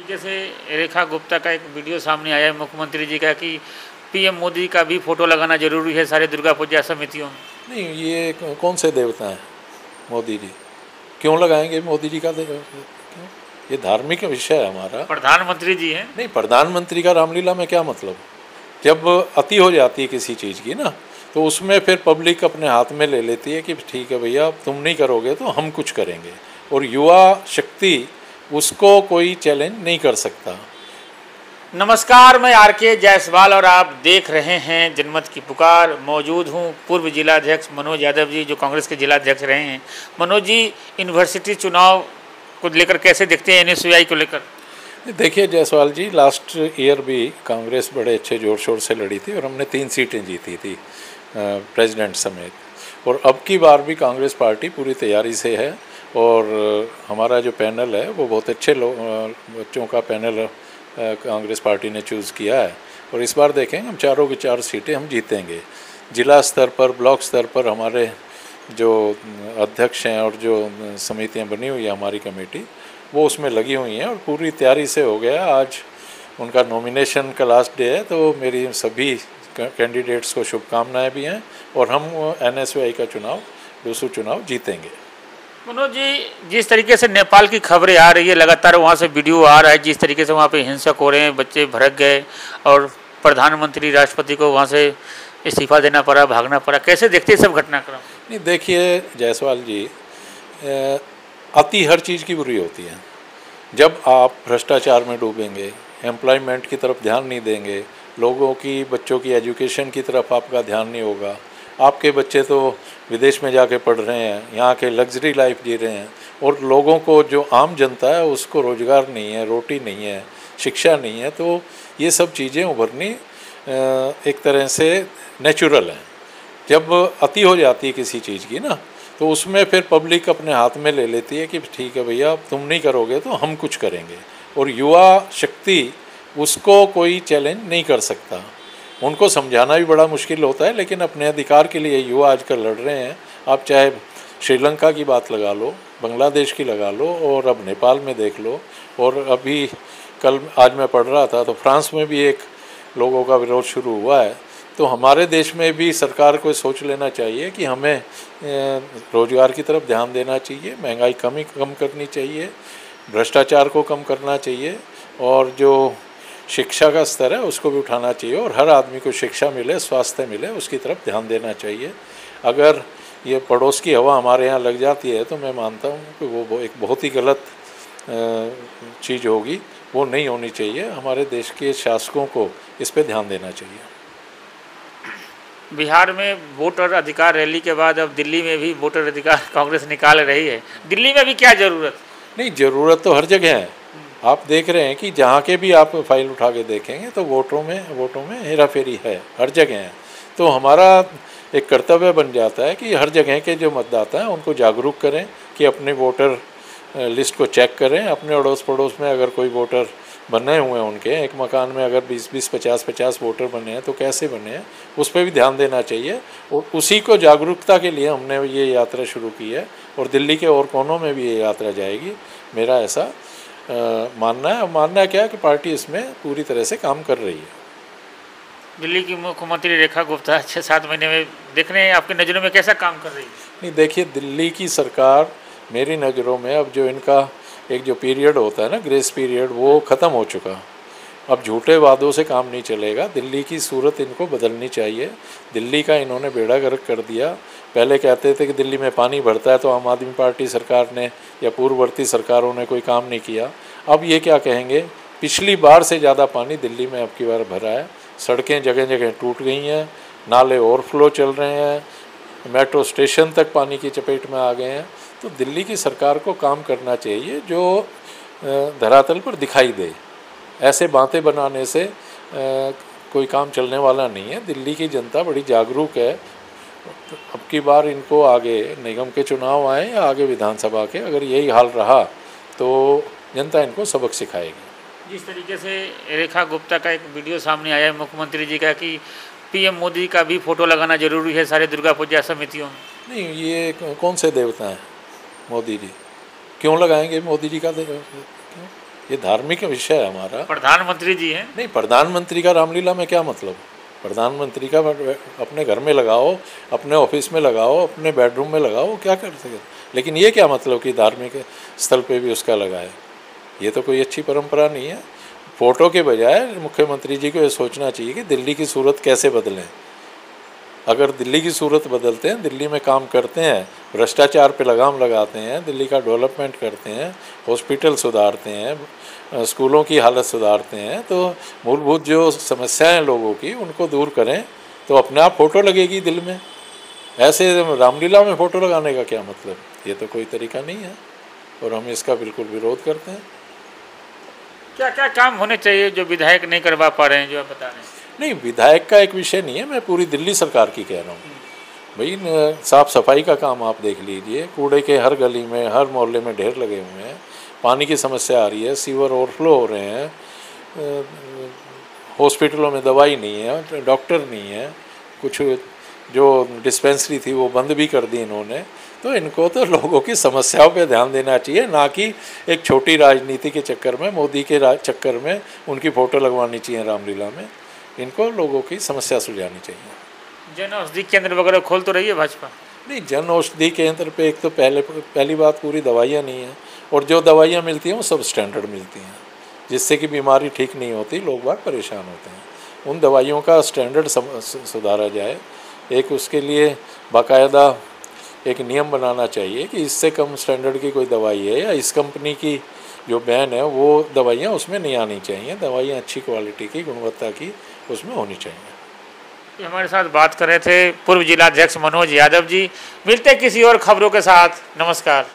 तरीके से रेखा गुप्ता का एक वीडियो सामने आया है मुख्यमंत्री जी का कि पीएम मोदी का भी फोटो लगाना जरूरी है सारे दुर्गा पूजा समितियों में। नहीं, ये कौन से देवता हैं मोदी जी? क्यों लगाएंगे मोदी जी का क्यों? ये धार्मिक विषय है हमारा। प्रधानमंत्री जी हैं। नहीं, प्रधानमंत्री का रामलीला में क्या मतलब? जब अति हो जाती है किसी चीज़ की ना, तो उसमें फिर पब्लिक अपने हाथ में ले लेती है कि ठीक है भैया, तुम नहीं करोगे तो हम कुछ करेंगे। और युवा शक्ति, उसको कोई चैलेंज नहीं कर सकता। नमस्कार, मैं आर.के. जायसवाल और आप देख रहे हैं जनमत की पुकार। मौजूद हूं पूर्व जिलाध्यक्ष मनोज यादव जी, जो कांग्रेस के जिलाध्यक्ष रहे हैं। मनोज जी, यूनिवर्सिटी चुनाव को लेकर कैसे देखते हैं, एनएसयूआई को लेकर? देखिए जायसवाल जी, लास्ट ईयर भी कांग्रेस बड़े अच्छे जोर शोर से लड़ी थी और हमने 3 सीटें जीती थी प्रेसिडेंट समेत। और अब की बार भी कांग्रेस पार्टी पूरी तैयारी से है और हमारा जो पैनल है वो बहुत अच्छे बच्चों का पैनल कांग्रेस पार्टी ने चूज़ किया है। और इस बार देखेंगे हम चारों की 4 सीटें हम जीतेंगे। जिला स्तर पर, ब्लॉक स्तर पर हमारे जो अध्यक्ष हैं और जो समितियां बनी हुई है हमारी कमेटी, वो उसमें लगी हुई हैं और पूरी तैयारी से हो गया। आज उनका नॉमिनेशन का लास्ट डे है, तो मेरी सभी कैंडिडेट्स को शुभकामनाएं भी हैं और हम एनएसयूआई का दूसरा चुनाव जीतेंगे। मनोज जी, जिस तरीके से नेपाल की खबरें आ रही है, लगातार वहाँ से वीडियो आ रहा है, जिस तरीके से वहाँ पे हिंसक हो रहे हैं, बच्चे भड़क गए और प्रधानमंत्री राष्ट्रपति को वहाँ से इस्तीफा देना पड़ा, भागना पड़ा, कैसे देखते हैं सब घटनाक्रम? नहीं, देखिए जायसवाल जी, अति हर चीज़ की बुरी होती है। जब आप भ्रष्टाचार में डूबेंगे, एम्प्लॉयमेंट की तरफ ध्यान नहीं देंगे, लोगों की, बच्चों की एजुकेशन की तरफ आपका ध्यान नहीं होगा, आपके बच्चे तो विदेश में जाके पढ़ रहे हैं, यहाँ के लग्जरी लाइफ जी रहे हैं, और लोगों को, जो आम जनता है उसको रोज़गार नहीं है, रोटी नहीं है, शिक्षा नहीं है, तो ये सब चीज़ें उभरनी एक तरह से नेचुरल हैं। जब अति हो जाती है किसी चीज़ की ना, तो उसमें फिर पब्लिक अपने हाथ में ले लेती है कि ठीक है भैया, तुम नहीं करोगे तो हम कुछ करेंगे। और युवा शक्ति, उसको कोई चैलेंज नहीं कर सकता। उनको समझाना भी बड़ा मुश्किल होता है, लेकिन अपने अधिकार के लिए युवा आजकल लड़ रहे हैं। आप चाहे श्रीलंका की बात लगा लो, बांग्लादेश की लगा लो, और अब नेपाल में देख लो, और अभी आज मैं पढ़ रहा था तो फ्रांस में भी एक लोगों का विरोध शुरू हुआ है। तो हमारे देश में भी सरकार को सोच लेना चाहिए कि हमें रोज़गार की तरफ ध्यान देना चाहिए, महंगाई कम करनी चाहिए, भ्रष्टाचार को कम करना चाहिए, और जो शिक्षा का स्तर है उसको भी उठाना चाहिए, और हर आदमी को शिक्षा मिले, स्वास्थ्य मिले, उसकी तरफ ध्यान देना चाहिए। अगर ये पड़ोस की हवा हमारे यहाँ लग जाती है तो मैं मानता हूँ कि वो एक बहुत ही गलत चीज़ होगी, वो नहीं होनी चाहिए। हमारे देश के शासकों को इस पे ध्यान देना चाहिए। बिहार में वोटर अधिकार रैली के बाद अब दिल्ली में भी वोटर अधिकार कांग्रेस निकाल रही है। दिल्ली में भी क्या ज़रूरत? नहीं, ज़रूरत तो हर जगह है। आप देख रहे हैं कि जहाँ के भी आप फाइल उठा के देखेंगे तो वोटों में हेरा फेरी है, हर जगह है। तो हमारा एक कर्तव्य बन जाता है कि हर जगह के जो मतदाता हैं उनको जागरूक करें कि अपने वोटर लिस्ट को चेक करें। अपने अड़ोस पड़ोस में अगर कोई वोटर बने हुए हैं, उनके एक मकान में अगर 20-20, 50-50 वोटर बने हैं तो कैसे बने हैं, उस पर भी ध्यान देना चाहिए। और उसी को जागरूकता के लिए हमने ये यात्रा शुरू की है, और दिल्ली के और कोनों में भी ये यात्रा जाएगी। मेरा ऐसा मानना है क्या कि पार्टी इसमें पूरी तरह से काम कर रही है। दिल्ली की मुख्यमंत्री रेखा गुप्ता 6-7 महीने में देख रहे हैं, आपकी नज़रों में कैसा काम कर रही है? नहीं, देखिए, दिल्ली की सरकार मेरी नज़रों में, अब जो इनका एक जो पीरियड होता है ना, ग्रेस पीरियड, वो ख़त्म हो चुका। अब झूठे वादों से काम नहीं चलेगा। दिल्ली की सूरत इनको बदलनी चाहिए। दिल्ली का इन्होंने बेड़ा गर्क कर दिया। पहले कहते थे कि दिल्ली में पानी भरता है तो आम आदमी पार्टी सरकार ने या पूर्ववर्ती सरकारों ने कोई काम नहीं किया। अब ये क्या कहेंगे, पिछली बार से ज़्यादा पानी दिल्ली में अब की बार भरा है। सड़कें जगह जगह टूट गई हैं, नाले ओवरफ्लो चल रहे हैं, मेट्रो स्टेशन तक पानी की चपेट में आ गए हैं। तो दिल्ली की सरकार को काम करना चाहिए जो धरातल पर दिखाई दे। ऐसे बातें बनाने से कोई काम चलने वाला नहीं है। दिल्ली की जनता बड़ी जागरूक है। अब की बार इनको आगे निगम के चुनाव आए या आगे विधानसभा के, अगर यही हाल रहा तो जनता इनको सबक सिखाएगी। जिस तरीके से रेखा गुप्ता का एक वीडियो सामने आया है मुख्यमंत्री जी का कि पीएम मोदी का भी फोटो लगाना जरूरी है सारे दुर्गा पूजा समितियों में। नहीं, ये कौन से देवता हैं मोदी जी? क्यों लगाएंगे मोदी जी का क्यों? ये धार्मिक विषय है हमारा। प्रधानमंत्री जी हैं। नहीं, प्रधानमंत्री का रामलीला में क्या मतलब? प्रधानमंत्री का अपने घर में लगाओ, अपने ऑफिस में लगाओ, अपने बेडरूम में लगाओ, क्या कर सके। लेकिन ये क्या मतलब कि धार्मिक स्थल पे भी उसका लगाए? ये तो कोई अच्छी परंपरा नहीं है। फ़ोटो के बजाय मुख्यमंत्री जी को ये सोचना चाहिए कि दिल्ली की सूरत कैसे बदलें। अगर दिल्ली की सूरत बदलते हैं, दिल्ली में काम करते हैं, भ्रष्टाचार पे लगाम लगाते हैं, दिल्ली का डेवलपमेंट करते हैं, हॉस्पिटल सुधारते हैं, स्कूलों की हालत सुधारते हैं, तो मूलभूत जो समस्याएं लोगों की उनको दूर करें, तो अपने आप फ़ोटो लगेगी दिल में। ऐसे रामलीला में फ़ोटो लगाने का क्या मतलब? ये तो कोई तरीका नहीं है और हम इसका बिल्कुल विरोध करते हैं। क्या क्या काम होने चाहिए जो विधायक नहीं करवा पा रहे हैं, जो आप बता रहे हैं? नहीं, विधायक का एक विषय नहीं है, मैं पूरी दिल्ली सरकार की कह रहा हूँ। भाई, साफ़ सफाई का काम आप देख लीजिए, कूड़े के हर गली में, हर मोहल्ले में ढेर लगे हुए हैं, पानी की समस्या आ रही है, सीवर ओवरफ्लो हो रहे हैं, हॉस्पिटलों में दवाई नहीं है, डॉक्टर नहीं है, कुछ जो डिस्पेंसरी थी वो बंद भी कर दी इन्होंने। तो इनको तो लोगों की समस्याओं पे ध्यान देना चाहिए, ना कि एक छोटी राजनीति के चक्कर में, मोदी के चक्कर में उनकी फ़ोटो लगवानी चाहिए रामलीला में। इनको लोगों की समस्या सुलझानी चाहिए। जन औषधि केंद्र वगैरह खोल तो रही है भाजपा? नहीं, जन औषधि केंद्र पे एक तो पहली बात पूरी दवाइयाँ नहीं है, और जो दवाइयाँ मिलती हैं वो सब स्टैंडर्ड मिलती हैं, जिससे कि बीमारी ठीक नहीं होती, लोग बाग परेशान होते हैं। उन दवाइयों का स्टैंडर्ड सुधारा जाए। एक उसके लिए बाकायदा एक नियम बनाना चाहिए कि इससे कम स्टैंडर्ड की कोई दवाई है या इस कंपनी की जो बैन है वो दवाइयाँ उसमें नहीं आनी चाहिए। दवाइयाँ अच्छी क्वालिटी की, गुणवत्ता की उसमें होनी चाहिए। हमारे साथ बात कर रहे थे पूर्व जिलाध्यक्ष मनोज यादव जी। मिलते किसी और खबरों के साथ। नमस्कार।